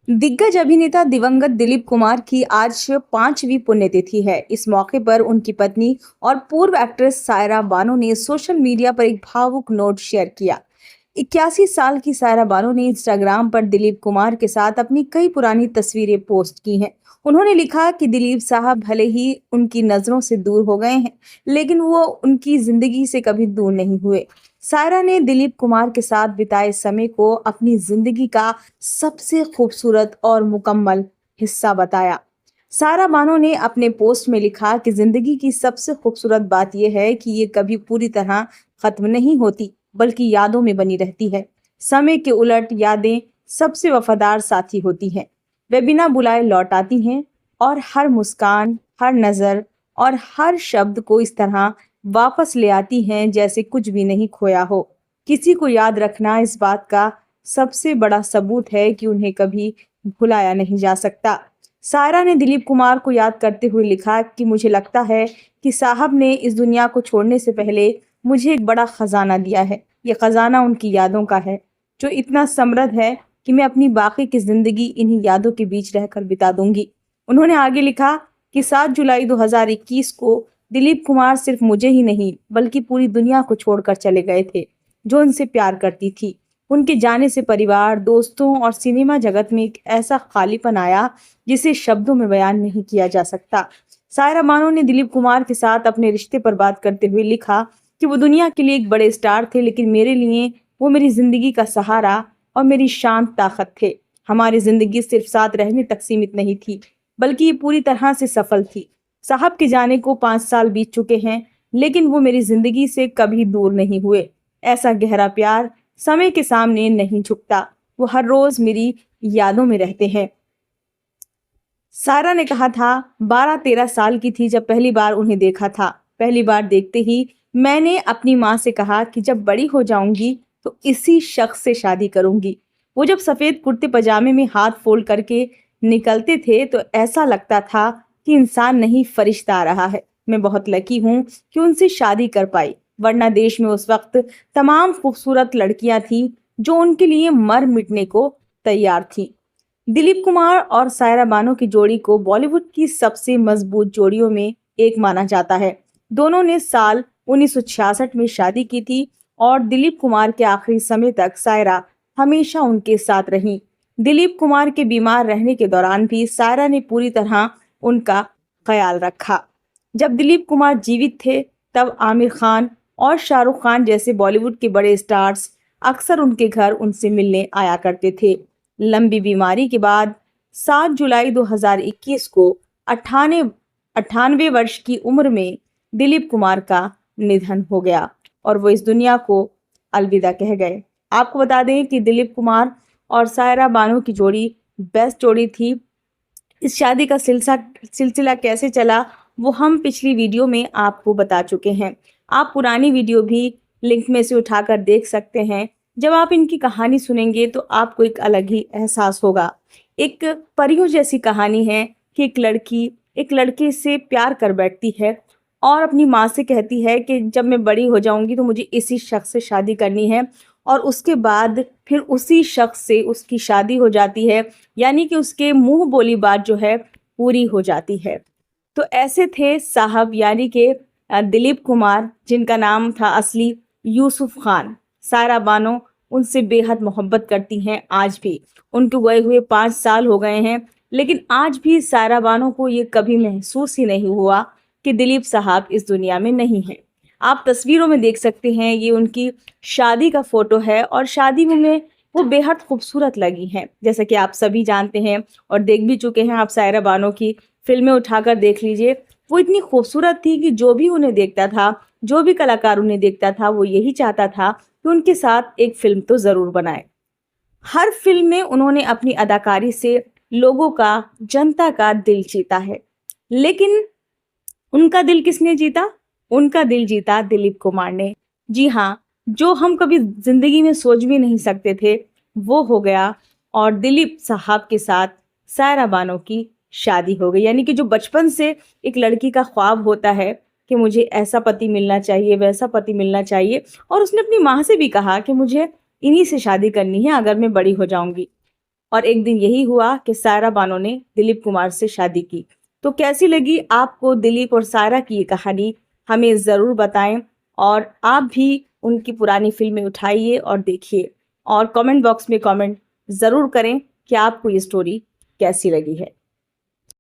दिग्गज अभिनेता दिवंगत दिलीप कुमार की आज 5वीं पुण्यतिथि है। इस मौके पर उनकी पत्नी और पूर्व एक्ट्रेस सायरा बानो ने सोशल मीडिया पर एक भावुक नोट शेयर किया। 81 साल की सायरा बानो ने इंस्टाग्राम पर दिलीप कुमार के साथ अपनी कई पुरानी तस्वीरें पोस्ट की हैं। उन्होंने लिखा कि दिलीप साहब भले ही उनकी नजरों से दूर हो गए हैं, लेकिन वो उनकी जिंदगी से कभी दूर नहीं हुए। सायरा ने दिलीप कुमार के साथ बिताए समय को अपनी जिंदगी का सबसे खूबसूरत और मुकम्मल हिस्सा बताया। सायरा बानो ने अपने पोस्ट में लिखा कि जिंदगी की सबसे खूबसूरत बात यह है कि ये कभी पूरी तरह खत्म नहीं होती, बल्कि यादों में बनी रहती है। समय के उलट यादें सबसे वफादार साथी होती हैं। वे बिना बुलाए लौट आती हैं और हर मुस्कान, हर नजर और हर शब्द को इस तरह वापस ले आती हैं जैसे कुछ भी नहीं खोया हो। किसी को याद रखना इस बात का सबसे बड़ा सबूत है कि उन्हें कभी भुलाया नहीं जा सकता। सायरा ने दिलीप कुमार को याद करते हुए लिखा कि मुझे लगता है कि साहब ने इस दुनिया को छोड़ने से पहले मुझे एक बड़ा खजाना दिया है। ये खजाना उनकी यादों का है, जो इतना समृद्ध है कि मैं अपनी बाकी की जिंदगी इन्हीं यादों के बीच रहकर बिता दूंगी। उन्होंने आगे लिखा कि 7 जुलाई 2021 को दिलीप कुमार सिर्फ मुझे ही नहीं, बल्कि पूरी दुनिया को छोड़कर चले गए थे, जो उनसे प्यार करती थी। उनके जाने से परिवार, दोस्तों और सिनेमा जगत में एक ऐसा खालीपन आया जिसे शब्दों में बयान नहीं किया जा सकता। सायरा बानो ने दिलीप कुमार के साथ अपने रिश्ते पर बात करते हुए लिखा कि वो दुनिया के लिए एक बड़े स्टार थे, लेकिन मेरे लिए वो मेरी जिंदगी का सहारा और मेरी शांत ताकत थे। हमारी जिंदगी सिर्फ साथ रहने तक सीमित नहीं थी, बल्कि ये पूरी तरह से सफल थी। साहब के जाने को 5 साल बीत चुके हैं, लेकिन वो मेरी जिंदगी से कभी दूर नहीं हुए। ऐसा गहरा प्यार समय के सामने नहीं झुकता। वो हर रोज मेरी यादों में रहते हैं। सारा ने कहा था, 12-13 साल की थी जब पहली बार उन्हें देखा था। पहली बार देखते ही मैंने अपनी माँ से कहा कि जब बड़ी हो जाऊंगी तो इसी शख्स से शादी करूंगी। वो जब सफेद कुर्ते पजामे में हाथ फोल्ड करके निकलते थे तो ऐसा लगता था कि इंसान नहीं फरिश्ता आ रहा है। मैं बहुत लकी हूँ कि उनसे शादी कर पाई, वरना देश में उस वक्त तमाम खूबसूरत लड़कियां थीं जो उनके लिए मर मिटने को तैयार थीं। दिलीप कुमार और सायरा बानो की जोड़ी को बॉलीवुड की सबसे मजबूत जोड़ियों में एक माना जाता है। दोनों ने साल 1966 में शादी की थी और दिलीप कुमार के आखिरी समय तक सायरा हमेशा उनके साथ रही। दिलीप कुमार के बीमार रहने के दौरान भी सायरा ने पूरी तरह उनका ख्याल रखा। जब दिलीप कुमार जीवित थे तब आमिर खान और शाहरुख खान जैसे बॉलीवुड के बड़े स्टार्स अक्सर उनके घर उनसे मिलने आया करते थे। लंबी बीमारी के बाद 7 जुलाई 2021 को 98 वर्ष की उम्र में दिलीप कुमार का निधन हो गया और वो इस दुनिया को अलविदा कह गए। आपको बता दें कि दिलीप कुमार और सायरा बानो की जोड़ी बेस्ट जोड़ी थी। इस शादी का सिलसिला कैसे चला वो हम पिछली वीडियो में आपको बता चुके हैं। आप पुरानी वीडियो भी लिंक में से उठाकर देख सकते हैं। जब आप इनकी कहानी सुनेंगे तो आपको एक अलग ही एहसास होगा। एक परियों जैसी कहानी है कि एक लड़की एक लड़के से प्यार कर बैठती है और अपनी माँ से कहती है कि जब मैं बड़ी हो जाऊंगी तो मुझे इसी शख्स से शादी करनी है, और उसके बाद फिर उसी शख्स से उसकी शादी हो जाती है, यानी कि उसके मुंह बोली बात जो है पूरी हो जाती है। तो ऐसे थे साहब, यानी कि दिलीप कुमार, जिनका नाम था असली यूसुफ खान। सायरा बानो उनसे बेहद मोहब्बत करती हैं आज भी। उनके गए हुए 5 साल हो गए हैं, लेकिन आज भी सायरा बानो को ये कभी महसूस ही नहीं हुआ कि दिलीप साहब इस दुनिया में नहीं हैं। आप तस्वीरों में देख सकते हैं, ये उनकी शादी का फोटो है और शादी में वो बेहद खूबसूरत लगी हैं। जैसा कि आप सभी जानते हैं और देख भी चुके हैं, आप सायरा बानो की फिल्में उठाकर देख लीजिए। वो इतनी खूबसूरत थी कि जो भी उन्हें देखता था, जो भी कलाकार उन्हें देखता था, वो यही चाहता था कि उनके साथ एक फिल्म तो जरूर बनाए। हर फिल्म में उन्होंने अपनी अदाकारी से लोगों का, जनता का दिल जीता है। लेकिन उनका दिल किसने जीता? उनका दिल जीता दिलीप कुमार ने। जी हाँ, जो हम कभी जिंदगी में सोच भी नहीं सकते थे वो हो गया और दिलीप साहब के साथ सायरा बानो की शादी हो गई। यानी कि जो बचपन से एक लड़की का ख्वाब होता है कि मुझे ऐसा पति मिलना चाहिए, वैसा पति मिलना चाहिए, और उसने अपनी माँ से भी कहा कि मुझे इन्हीं से शादी करनी है अगर मैं बड़ी हो जाऊंगी। और एक दिन यही हुआ कि सायरा बानो ने दिलीप कुमार से शादी की। तो कैसी लगी आपको दिलीप और सायरा की ये कहानी, हमें ज़रूर बताएं। और आप भी उनकी पुरानी फिल्में उठाइए और देखिए, और कमेंट बॉक्स में कमेंट ज़रूर करें कि आपको ये स्टोरी कैसी लगी है।